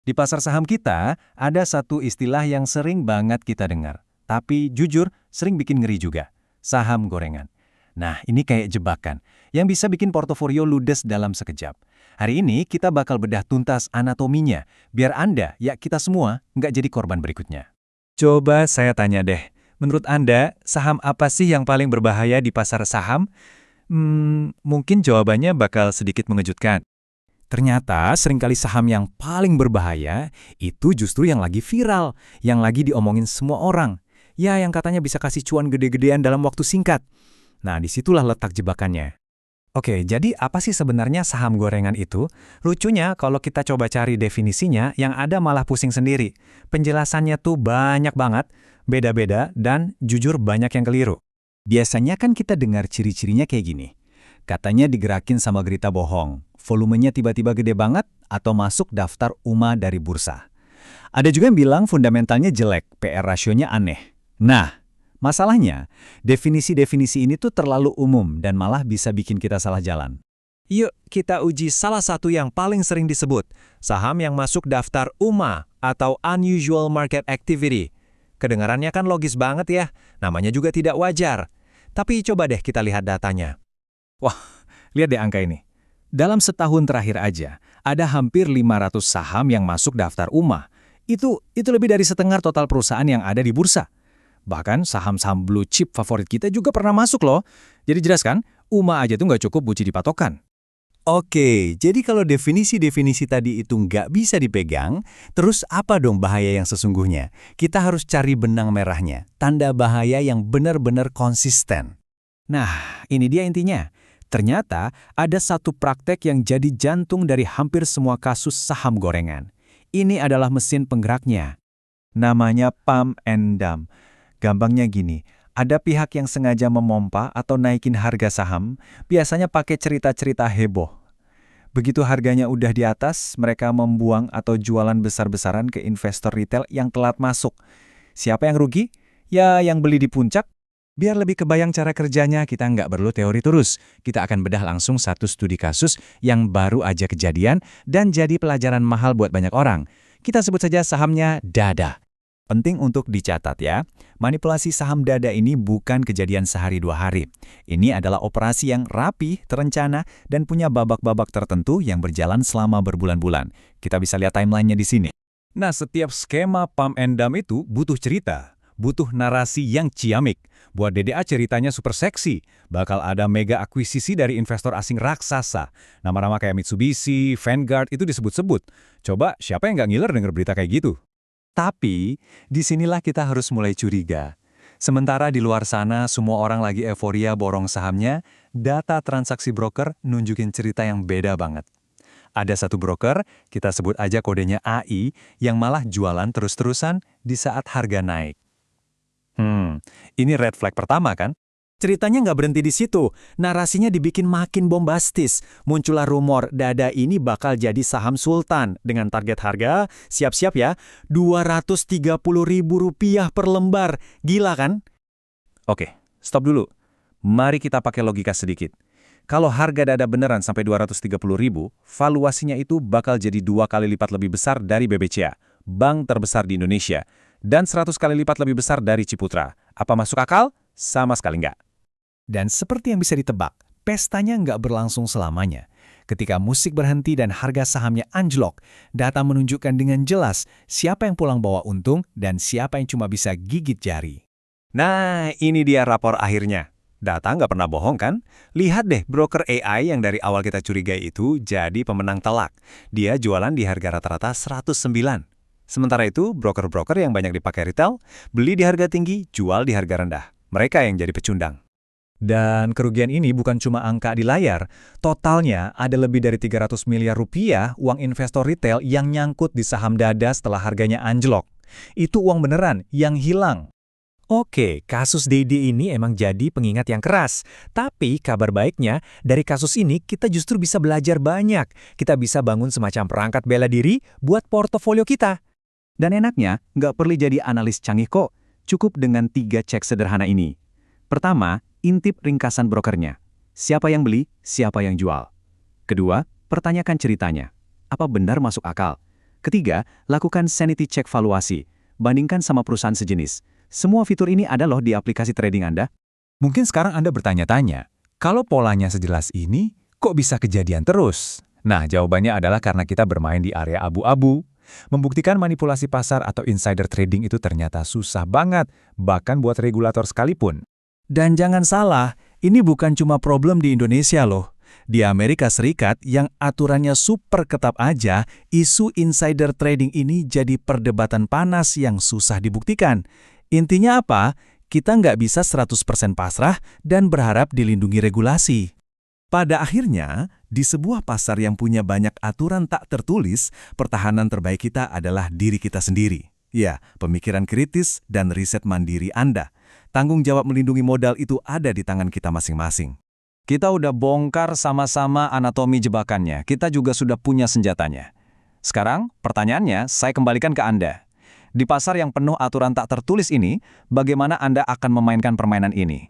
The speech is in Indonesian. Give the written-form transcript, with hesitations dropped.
Di pasar saham kita, ada satu istilah yang sering banget kita dengar. Tapi jujur, sering bikin ngeri juga. Saham gorengan. Nah, ini kayak jebakan, yang bisa bikin portofolio ludes dalam sekejap. Hari ini kita bakal bedah tuntas anatominya, biar Anda, ya kita semua, nggak jadi korban berikutnya. Coba saya tanya deh, menurut Anda, saham apa sih yang paling berbahaya di pasar saham? Mungkin jawabannya bakal sedikit mengejutkan. Ternyata seringkali saham yang paling berbahaya itu justru yang lagi viral, yang lagi diomongin semua orang. Ya, yang katanya bisa kasih cuan gede-gedean dalam waktu singkat. Nah, disitulah letak jebakannya. Oke, jadi apa sih sebenarnya saham gorengan itu? Lucunya, kalau kita coba cari definisinya, yang ada malah pusing sendiri. Penjelasannya tuh banyak banget, beda-beda, dan jujur banyak yang keliru. Biasanya kan kita dengar ciri-cirinya kayak gini. Katanya digerakin sama berita bohong, volumenya tiba-tiba gede banget, atau masuk daftar UMA dari bursa. Ada juga yang bilang fundamentalnya jelek, PR rasionya aneh. Nah, masalahnya, definisi-definisi ini tuh terlalu umum dan malah bisa bikin kita salah jalan. Yuk, kita uji salah satu yang paling sering disebut, saham yang masuk daftar UMA atau Unusual Market Activity. Kedengarannya kan logis banget ya, namanya juga tidak wajar. Tapi coba deh kita lihat datanya. Wah, lihat deh angka ini. Dalam setahun terakhir aja, ada hampir 500 saham yang masuk daftar UMA. Itu lebih dari setengah total perusahaan yang ada di bursa. Bahkan saham-saham blue chip favorit kita juga pernah masuk loh. Jadi jelas kan, UMA aja tuh nggak cukup buat jadi patokan. Oke, jadi kalau definisi-definisi tadi itu nggak bisa dipegang, terus apa dong bahaya yang sesungguhnya? Kita harus cari benang merahnya, tanda bahaya yang benar-benar konsisten. Nah, ini dia intinya. Ternyata ada satu praktek yang jadi jantung dari hampir semua kasus saham gorengan. Ini adalah mesin penggeraknya. Namanya pump and dump. Gampangnya gini, ada pihak yang sengaja memompa atau naikin harga saham, biasanya pakai cerita-cerita heboh. Begitu harganya udah di atas, mereka membuang atau jualan besar-besaran ke investor retail yang telat masuk. Siapa yang rugi? Ya, yang beli di puncak. Biar lebih kebayang cara kerjanya, kita nggak perlu teori terus. Kita akan bedah langsung satu studi kasus yang baru aja kejadian dan jadi pelajaran mahal buat banyak orang. Kita sebut saja sahamnya DADA. Penting untuk dicatat ya, manipulasi saham DADA ini bukan kejadian sehari dua hari. Ini adalah operasi yang rapi, terencana, dan punya babak-babak tertentu yang berjalan selama berbulan-bulan. Kita bisa lihat timelinenya di sini. Nah, setiap skema pump and dump itu butuh cerita, butuh narasi yang ciamik. Buat DDA ceritanya super seksi, bakal ada mega akuisisi dari investor asing raksasa. Nama-nama kayak Mitsubishi, Vanguard itu disebut-sebut. Coba siapa yang nggak ngiler denger berita kayak gitu? Tapi, disinilah kita harus mulai curiga. Sementara di luar sana semua orang lagi euforia borong sahamnya, data transaksi broker nunjukin cerita yang beda banget. Ada satu broker, kita sebut aja kodenya AI, yang malah jualan terus-terusan di saat harga naik. Ini red flag pertama kan? Ceritanya nggak berhenti di situ, narasinya dibikin makin bombastis. Muncullah rumor DADA ini bakal jadi saham sultan dengan target harga, siap-siap ya, Rp230.000 per lembar. Gila kan? Oke, stop dulu. Mari kita pakai logika sedikit. Kalau harga DADA beneran sampai 230.000, valuasinya itu bakal jadi 2 kali lipat lebih besar dari BBCA, bank terbesar di Indonesia, dan 100 kali lipat lebih besar dari Ciputra. Apa masuk akal? Sama sekali nggak. Dan seperti yang bisa ditebak, pestanya nggak berlangsung selamanya. Ketika musik berhenti dan harga sahamnya anjlok, data menunjukkan dengan jelas siapa yang pulang bawa untung dan siapa yang cuma bisa gigit jari. Nah, ini dia rapor akhirnya. Data nggak pernah bohong kan? Lihat deh, broker AI yang dari awal kita curigai itu jadi pemenang telak. Dia jualan di harga rata-rata 109. Sementara itu, broker-broker yang banyak dipakai retail, beli di harga tinggi, jual di harga rendah. Mereka yang jadi pecundang. Dan kerugian ini bukan cuma angka di layar, totalnya ada lebih dari 300 miliar rupiah uang investor retail yang nyangkut di saham DADA setelah harganya anjlok. Itu uang beneran yang hilang. Oke, kasus DD ini emang jadi pengingat yang keras. Tapi kabar baiknya, dari kasus ini kita justru bisa belajar banyak. Kita bisa bangun semacam perangkat bela diri buat portofolio kita. Dan enaknya, nggak perlu jadi analis canggih kok. Cukup dengan 3 cek sederhana ini. Pertama, intip ringkasan brokernya. Siapa yang beli, siapa yang jual. Kedua, pertanyakan ceritanya. Apa benar masuk akal? Ketiga, lakukan sanity check valuasi. Bandingkan sama perusahaan sejenis. Semua fitur ini ada loh di aplikasi trading Anda. Mungkin sekarang Anda bertanya-tanya, kalau polanya sejelas ini, kok bisa kejadian terus? Nah, jawabannya adalah karena kita bermain di area abu-abu. Membuktikan manipulasi pasar atau insider trading itu ternyata susah banget, bahkan buat regulator sekalipun. Dan jangan salah, ini bukan cuma problem di Indonesia loh. Di Amerika Serikat yang aturannya super ketat aja, isu insider trading ini jadi perdebatan panas yang susah dibuktikan. Intinya apa? Kita nggak bisa 100% pasrah dan berharap dilindungi regulasi. Pada akhirnya, di sebuah pasar yang punya banyak aturan tak tertulis, pertahanan terbaik kita adalah diri kita sendiri. Ya, pemikiran kritis dan riset mandiri Anda. Tanggung jawab melindungi modal itu ada di tangan kita masing-masing. Kita udah bongkar sama-sama anatomi jebakannya. Kita juga sudah punya senjatanya. Sekarang, pertanyaannya saya kembalikan ke Anda. Di pasar yang penuh aturan tak tertulis ini, bagaimana Anda akan memainkan permainan ini?